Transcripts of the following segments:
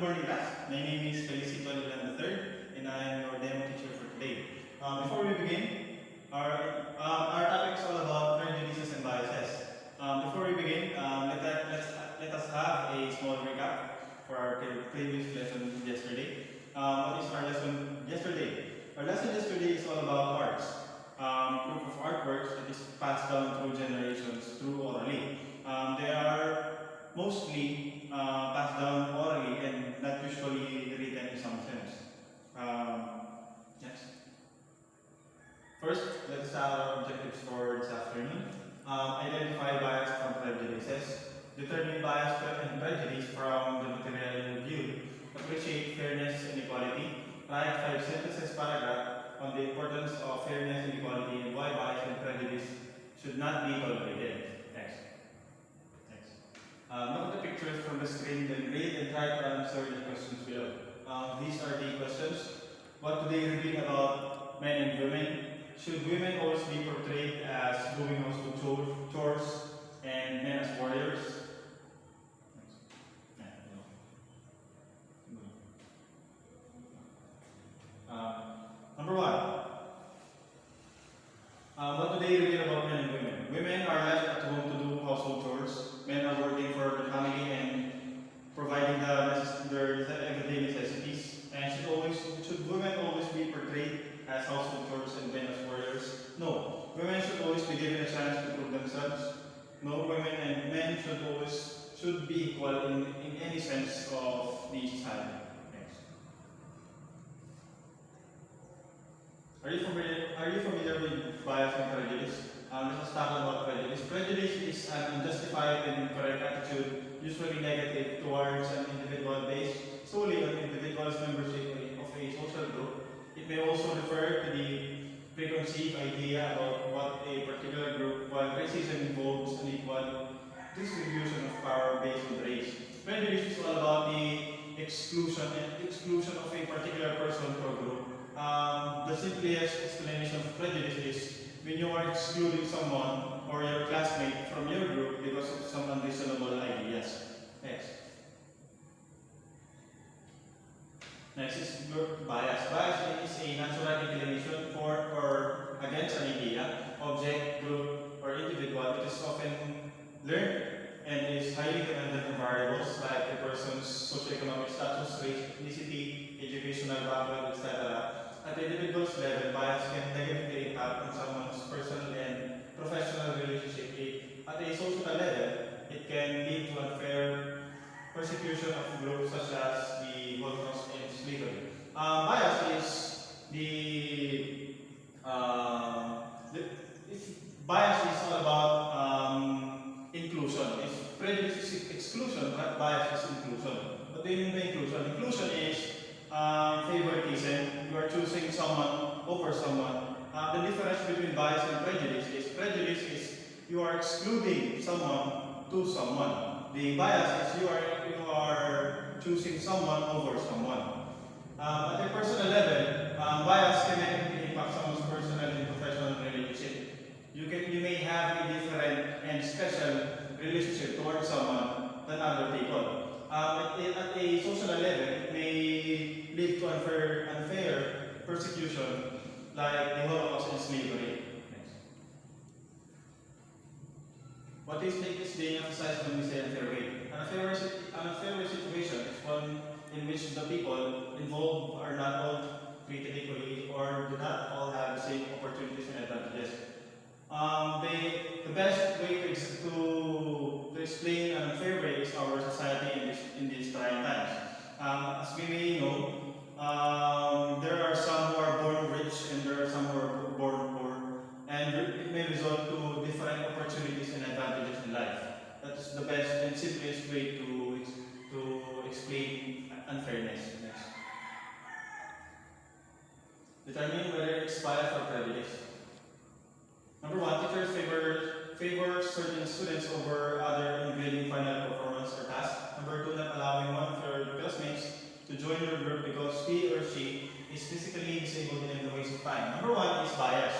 morning class. My name is Felicito Ilan III and I am your demo teacher for today. Before we begin, our topic is all about prejudices and biases. Before we begin, let us have a small recap for our previous lesson yesterday. What is our lesson yesterday? Our lesson yesterday is all about arts. Group of artworks that is passed down through generations through orally. They are mostly passed down orally and not usually written in some sense. Yes. First, let's have our objectives for this afternoon. Identify bias from prejudices. Determine bias and prejudice from the material viewed. Appreciate fairness and equality. Write 5 sentences paragraph on the importance of fairness and equality and why bias and prejudice should not be tolerated. Next. Look at the pictures from the screen, then read and try to answer the questions below. These are the questions. What do they reveal about men and women? Should women always be portrayed as doing household chores and men as warriors? Number 1. What do they reveal about men and women? Women are left at home to do household chores. Men are working for the family and providing their everyday necessities. And should women always be portrayed as household chores and men as warriors? No. Women should always be given a chance to prove themselves. No, women and men should be equal in any sense of the society. Are you familiar with bias and prejudice? Let's talk about prejudice. Prejudice is an unjustified and incorrect attitude, usually negative, towards an individual based solely on individual's membership of a social group. It may also refer to the preconceived idea about what a particular group, while racism involves an equal distribution of power based on race. Prejudice is all about the exclusion of a particular person or group. The simplest explanation of prejudice is when you are excluding someone or your classmate from your group because of some unreasonable ideas. Next is bias. Bias is a natural inclination for or against an idea, object, group, or individual. It is often learned and is highly dependent on variables like a person's socioeconomic status, race, ethnicity, educational background, etc. At the individual's level, bias can negatively impact on someone's personal and professional relationship. At a social level, it can lead to unfair persecution of groups such as the Holocaust and slavery. Bias is all about inclusion. If prejudice is exclusion, bias is inclusion. What do you mean by inclusion? Inclusion is favoritism. You are choosing someone over someone. The difference between bias and prejudice is you are excluding someone to someone. The bias is you are choosing someone over someone. At a personal level, bias can negatively impact someone's personal and professional relationship. You may have a different and special relationship towards someone than other people. At a social level, it may lead to unfair persecution like the Holocaust and slavery. What is being emphasized when we say unfair way? An unfair situation is one in which the people involved are not all treated equally or do not all have the same opportunities and advantages. The best way to explain an unfair way is our society in these trying times. As we may know, there are some who are born rich and there are some who are born poor, and it may result to different opportunities and advantages in life. That is the best and simplest way to explain unfairness. Next. Determine whether it's bias or prejudice. Number 1, teachers favor certain students over other in grading final performance or task. Number 2, not allowing one of your classmates to join your group because he or she is physically disabled and a waste of time. Number 1 is bias.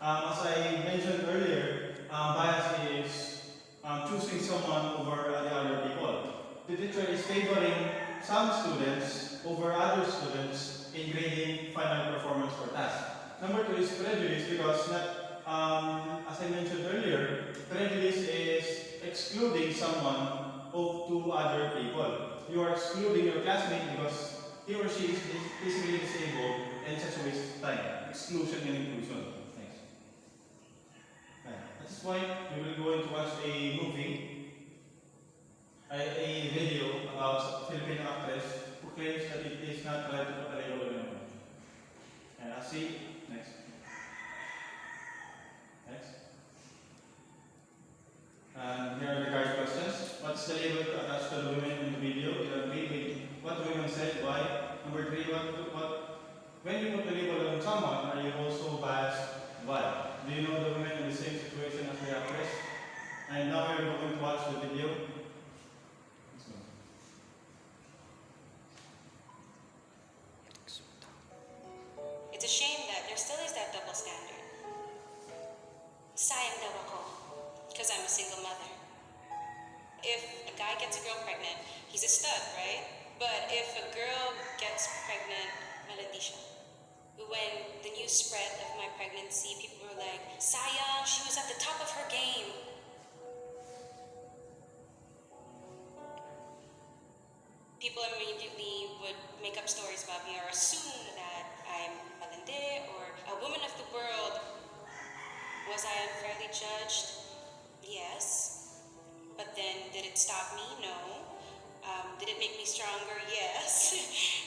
As I mentioned earlier, bias is choosing someone over the other people. The teacher is favoring some students over other students in grading final performance for tasks. Number 2 is prejudice because as I mentioned earlier, prejudice is excluding someone to other people. You are excluding your classmate because he or she is physically disabled and such a waste of time. Exclusion and inclusion. Thanks. At this point, we will go and watch a movie, a video about Filipino actress who claims that it is not right to put a label on anyone. And I'll see. Next. Next. And here are the guide questions. What's the label attached to the women in the video? You agree with what the women said? Why? Number 3, when you put the label on someone, are you also biased? Why? Do you know the women in the same situation as the actress? And now we're going to watch the video. It's a shame that there still is that double standard. Sayang daw ako, because I'm a single mother. If a guy gets a girl pregnant, he's a stud, right? But if a girl gets pregnant, malandi siya. When the news spread of my pregnancy, people were like, sayang, she was at the top of her game. People immediately would make up stories about me or assume that I'm malandi or a woman of the world. Was I unfairly judged? Yes. But then, did it stop me? No. Did it make me stronger? Yes.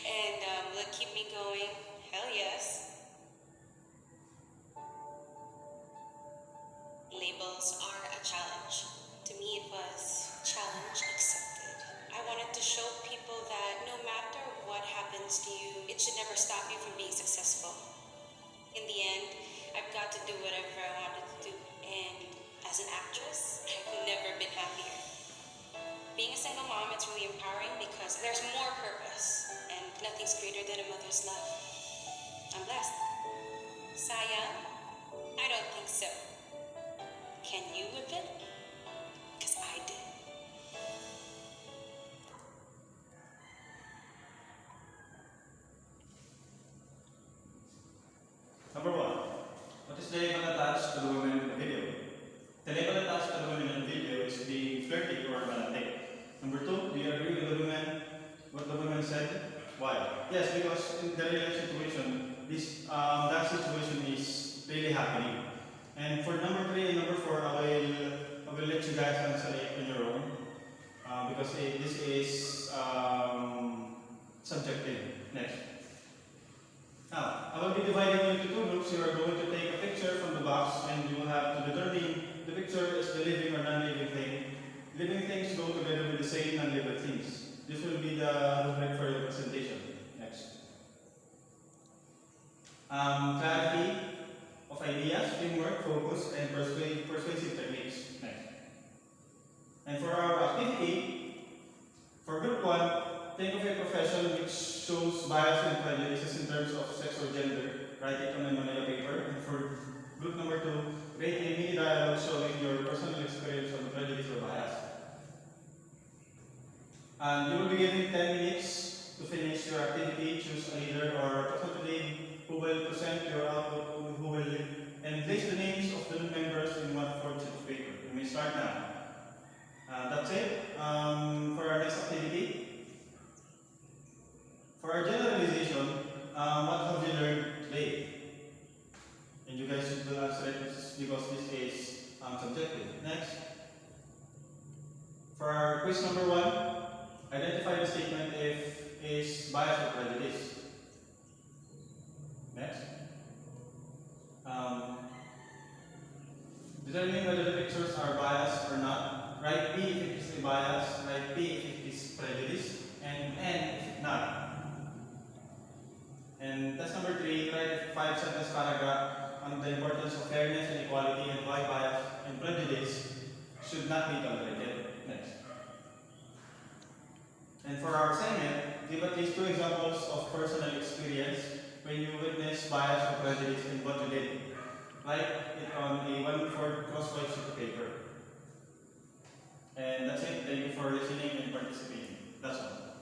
And will it keep me going? Hell yes. Labels are a challenge. To me, it was challenge accepted. I wanted to show people that no matter what happens to you, it should never stop you from being successful. In the end, I've got to do whatever I wanted to do. And as an actress, I've never been happier. Being a single mom, it's really empowering because there's more purpose. And nothing's greater than a mother's love. I'm blessed. Sayang? I don't think so. Can you whip it? Because I did. Number 1. What is the label attached to the women in the video? The label attached to the women in the video is being flirty or romantic. Number 2, do you agree with what the women said? Why? Yes, because in the real life situation, that situation is really happening. And for number 3 and number 4, I will let you guys answer it on your own because this is subjective. Next. Now, I will be dividing you into 2 groups. You are going to take a picture from the box and you will have to determine the picture is the living or non-living thing. Living things go together with the same non-living things. This will be the rubric for your presentation. Next. Clarity of ideas, teamwork, focus, and persuasive techniques. Next. And for our activity, for group 1, think of a profession which shows bias and prejudices in terms of sex or gender. Write it on a manila paper. And for group number 2, create a mini dialogue showing your personal experience on prejudice or bias. And you will be given 10 minutes to finish your activity. Choose a leader or representative who will present your output, and place the names of the members in 1/4 sheet of paper. You may start now. That's it for our next activity. For our generalization, what have you learned today? And you guys should answer it because this is subjective. Next. For our quiz number 1, identify the statement if is bias or prejudice. Next. Determine whether the pictures are biased or not. Write B if it is a bias, write B if it is prejudice, and N if not. And that's number 3, write a 5-sentence paragraph on the importance of fairness and equality and why bias and prejudice should not be tolerated. Next. And for our assignment, give at least 2 examples of personal experience when you witness bias or prejudice in what you did. Write it on a 1/4 crosswise sheet of paper. And that's it. Thank you for listening and participating. That's all.